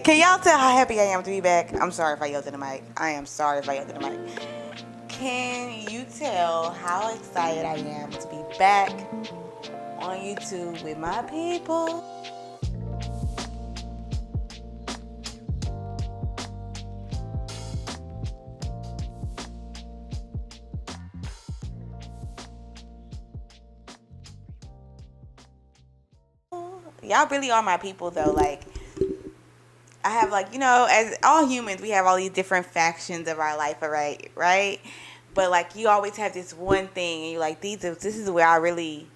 Can y'all tell how happy I am to be back? I'm sorry if I yelled at the mic. I am sorry if I yelled at the mic. Can you tell how excited I am to be back on YouTube with my people? Y'all really are my people though. Like, I have, like, as all humans, we have all these different factions of our life, right? But like, you always have this one thing, and you're like, this is where I'm really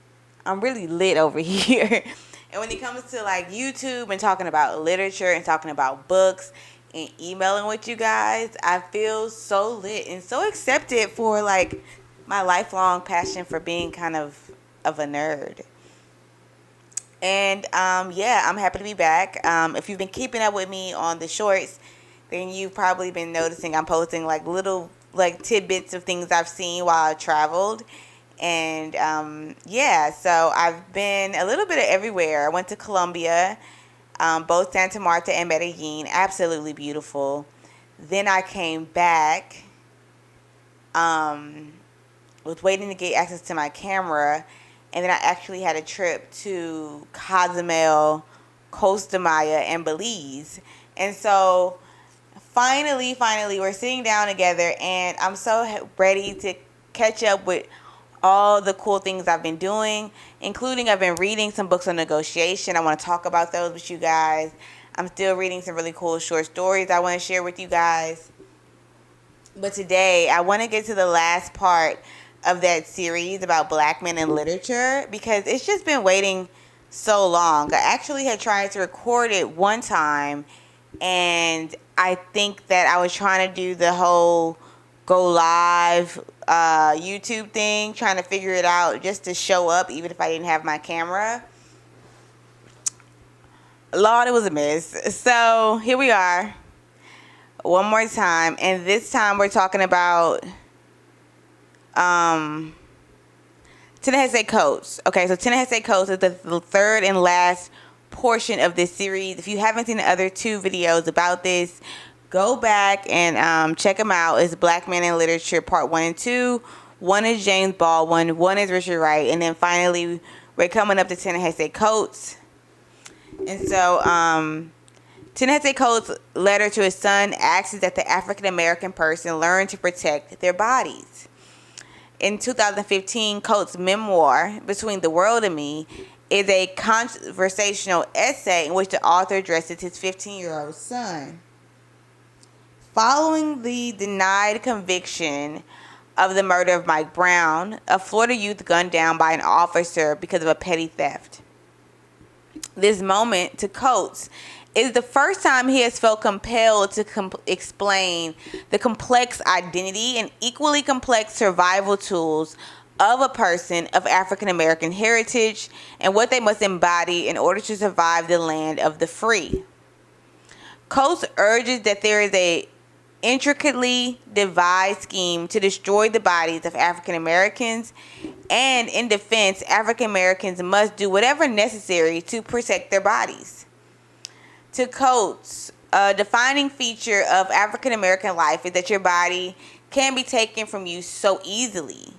lit over here. And when it comes to like YouTube and talking about literature and talking about books and emailing with you guys, I feel so lit and so accepted for like my lifelong passion for being kind of a nerd. And yeah, I'm happy to be back. If you've been keeping up with me on the shorts, then you've probably been noticing I'm posting like little like tidbits of things I've seen while I traveled. And yeah, so I've been a little bit of everywhere. I went to Colombia, both Santa Marta and Medellin, absolutely beautiful. Then I came back, was waiting to get access to my camera. And then I actually had a trip to Cozumel, Costa Maya, and Belize. And so finally, we're sitting down together, and I'm so ready to catch up with all the cool things I've been doing, including I've been reading some books on negotiation. I want to talk about those with you guys. I'm still reading some really cool short stories I want to share with you guys. But today, I want to get to the last part of that series about black men in literature, because it's just been waiting so long. I actually had tried to record it one time, and I think that I was trying to do the whole go live YouTube thing, trying to figure it out just to show up even if I didn't have my camera. Lord, it was a mess. So here we are one more time, and this time we're talking about Ta-Nehisi Coates. Okay, so Ta-Nehisi Coates is the third and last portion of this series. If you haven't seen the other two videos about this, go back and check them out. It's Black Men in Literature Part 1 and 2. One is James Baldwin, one is Richard Wright, and then finally we're coming up to Ta-Nehisi Coates. And so Ta-Nehisi Coates' letter to his son asks that the African American person learn to protect their bodies. In 2015, Coates' memoir, Between the World and Me, is a conversational essay in which the author addresses his 15-year-old son. Following the denied conviction of the murder of Mike Brown, a Florida youth gunned down by an officer because of a petty theft. This moment, to Coates, is the first time he has felt compelled to explain the complex identity and equally complex survival tools of a person of African American heritage and what they must embody in order to survive the land of the free. Coates urges that there is a intricately devised scheme to destroy the bodies of African Americans, and in defense, African Americans must do whatever necessary to protect their bodies. To Coates, a defining feature of African American life is that your body can be taken from you so easily.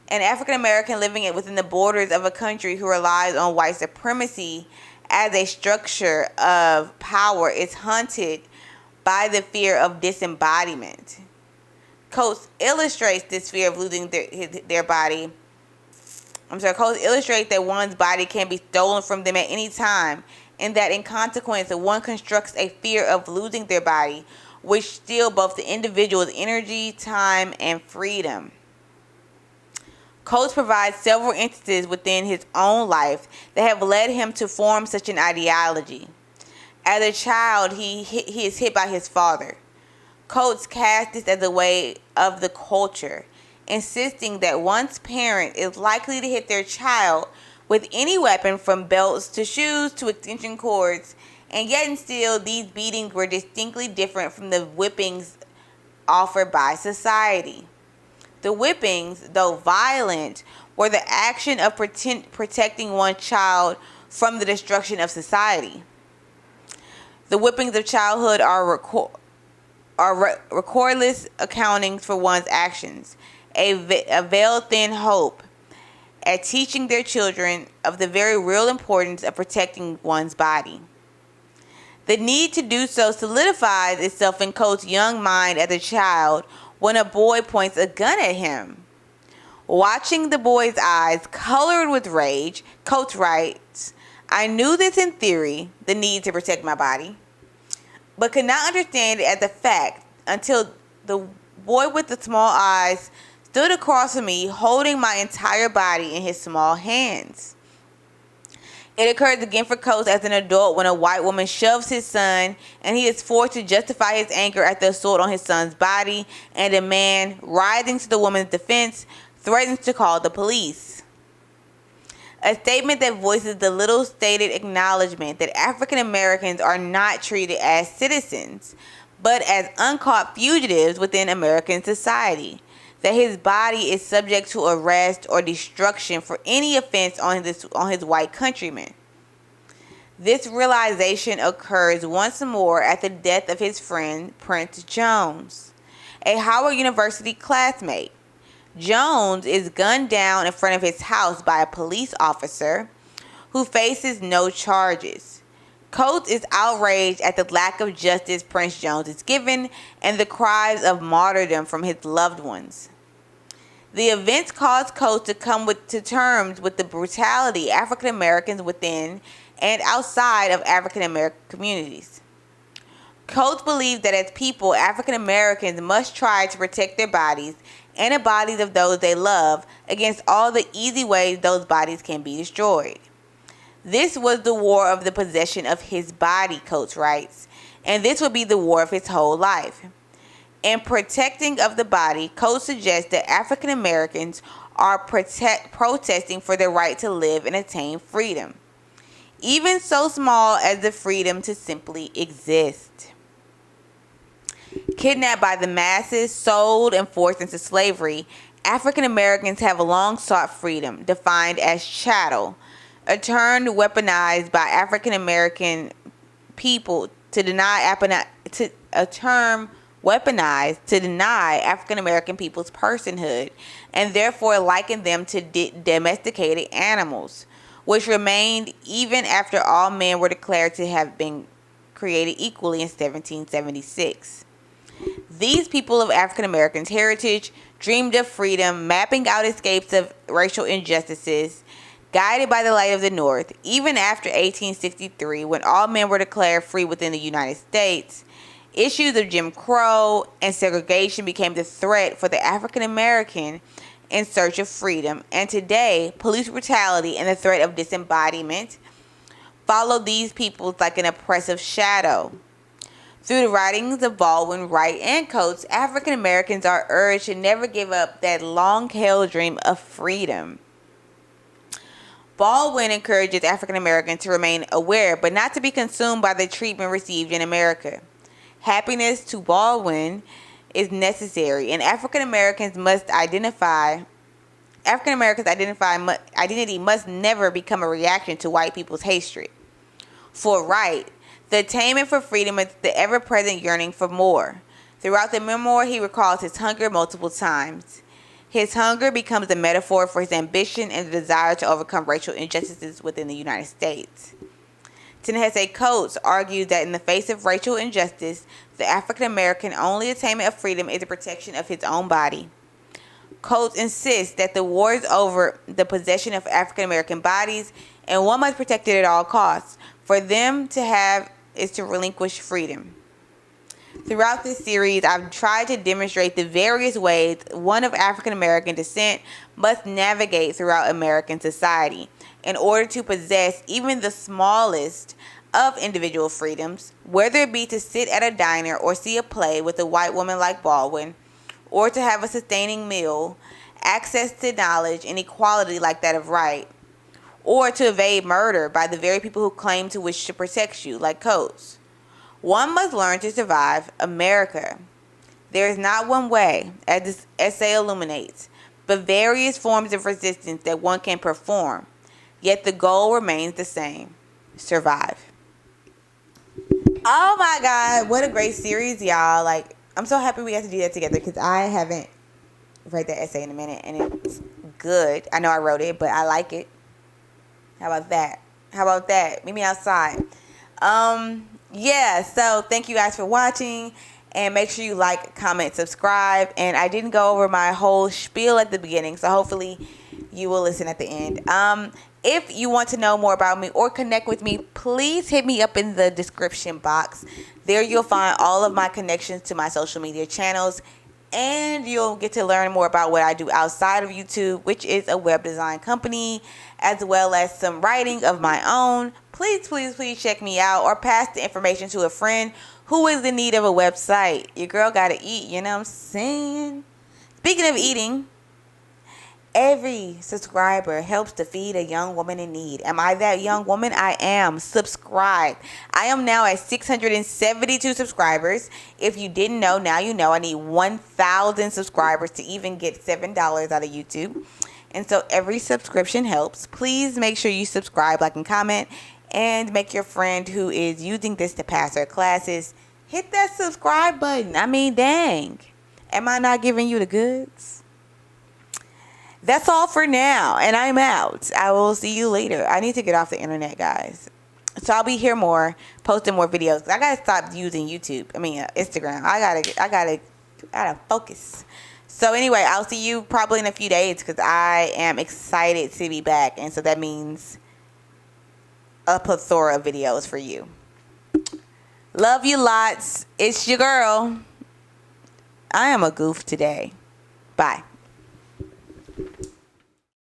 An African American living within the borders of a country who relies on white supremacy as a structure of power is haunted by the fear of disembodiment. Coates illustrates this fear of losing their body. Coates illustrates that one's body can be stolen from them at any time, and that in consequence, one constructs a fear of losing their body, which steals both the individual's energy, time, and freedom. Coates provides several instances within his own life that have led him to form such an ideology. As a child, he is hit by his father. Coates cast this as a way of the culture, insisting that one's parent is likely to hit their child with any weapon from belts to shoes to extension cords, and yet and still these beatings were distinctly different from the whippings offered by society. The whippings, though violent, were the action of protecting one child from the destruction of society. The whippings of childhood are recordless accountings for one's actions, a veil-thin hope at teaching their children of the very real importance of protecting one's body. The need to do so solidifies itself in Coates' young mind as a child when a boy points a gun at him. Watching the boy's eyes colored with rage, Coates writes, "I knew this in theory, the need to protect my body, but could not understand it as a fact until the boy with the small eyes stood across from me holding my entire body in his small hands." It occurs again for Coates as an adult when a white woman shoves his son and he is forced to justify his anger at the assault on his son's body, and a man, rising to the woman's defense, threatens to call the police. A statement that voices the little stated acknowledgement that African Americans are not treated as citizens, but as uncaught fugitives within American society, that his body is subject to arrest or destruction for any offense on his white countrymen. This realization occurs once more at the death of his friend Prince Jones, a Howard University classmate. Jones is gunned down in front of his house by a police officer who faces no charges. Coates is outraged at the lack of justice Prince Jones is given and the cries of martyrdom from his loved ones. The events caused Coates to come to terms with the brutality African Americans within and outside of African American communities. Coates believes that as people, African Americans must try to protect their bodies and the bodies of those they love against all the easy ways those bodies can be destroyed. This was the war of the possession of his body, Coates writes, and this would be the war of his whole life. In protecting of the body, Coates suggests that African Americans are protesting for their right to live and attain freedom, even so small as the freedom to simply exist. Kidnapped by the masses, sold and forced into slavery, African Americans have long sought freedom, defined as chattel, a term weaponized by African American people to deny African American people's personhood and therefore liken them to domesticated animals, which remained even after all men were declared to have been created equally in 1776. These people of African Americans' heritage dreamed of freedom, mapping out escapes of racial injustices, guided by the light of the North. Even after 1863, when all men were declared free within the United States, issues of Jim Crow and segregation became the threat for the African American in search of freedom. And today, police brutality and the threat of disembodiment follow these peoples like an oppressive shadow. Through the writings of Baldwin, Wright, and Coates, African Americans are urged to never give up that long-held dream of freedom. Baldwin encourages African Americans to remain aware, but not to be consumed by the treatment received in America. Happiness, to Baldwin, is necessary, and African Americans' identity must never become a reaction to white people's hatred. For Wright, the attainment for freedom is the ever-present yearning for more. Throughout the memoir, he recalls his hunger multiple times. His hunger becomes a metaphor for his ambition and the desire to overcome racial injustices within the United States. Ta-Nehisi Coates argues that in the face of racial injustice, the African American only attainment of freedom is the protection of his own body. Coates insists that the war is over the possession of African American bodies, and one must protect it at all costs. For them to have is to relinquish freedom. Throughout this series, I've tried to demonstrate the various ways one of African American descent must navigate throughout American society in order to possess even the smallest of individual freedoms, whether it be to sit at a diner or see a play with a white woman like Baldwin, or to have a sustaining meal, access to knowledge and equality like that of Wright, or to evade murder by the very people who claim to wish to protect you, like Coates. One must learn to survive America. There is not one way, as this essay illuminates, but various forms of resistance that one can perform. Yet the goal remains the same: survive. Oh my God, what a great series, y'all. Like, I'm so happy we got to do that together because I haven't read that essay in a minute and it's good. I know I wrote it, but I like it. How about that? How about that? Meet me outside. Yeah, so thank you guys for watching. And make sure you like, comment, subscribe. And I didn't go over my whole spiel at the beginning, so hopefully you will listen at the end. If you want to know more about me or connect with me, please hit me up in the description box. There you'll find all of my connections to my social media channels. And you'll get to learn more about what I do outside of YouTube, which is a web design company, as well as some writing of my own. Please, please, please check me out or pass the information to a friend who is in need of a website. Your girl gotta eat, you know what I'm saying? Speaking of eating, every subscriber helps to feed a young woman in need. Am I that young woman? I am. Subscribe. I am now at 672 subscribers. If you didn't know, now you know. I need 1,000 subscribers to even get $7 out of YouTube. And so every subscription helps. Please make sure you subscribe, like, and comment. And make your friend who is using this to pass her classes hit that subscribe button. I mean, dang. Am I not giving you the goods? That's all for now, and I'm out. I will see you later. I need to get off the internet, guys. So I'll be here more, posting more videos. I gotta stop using YouTube. I mean, Instagram. I gotta focus. So anyway, I'll see you probably in a few days because I am excited to be back, and so that means a plethora of videos for you. Love you lots. It's your girl. I am a goof today. Bye.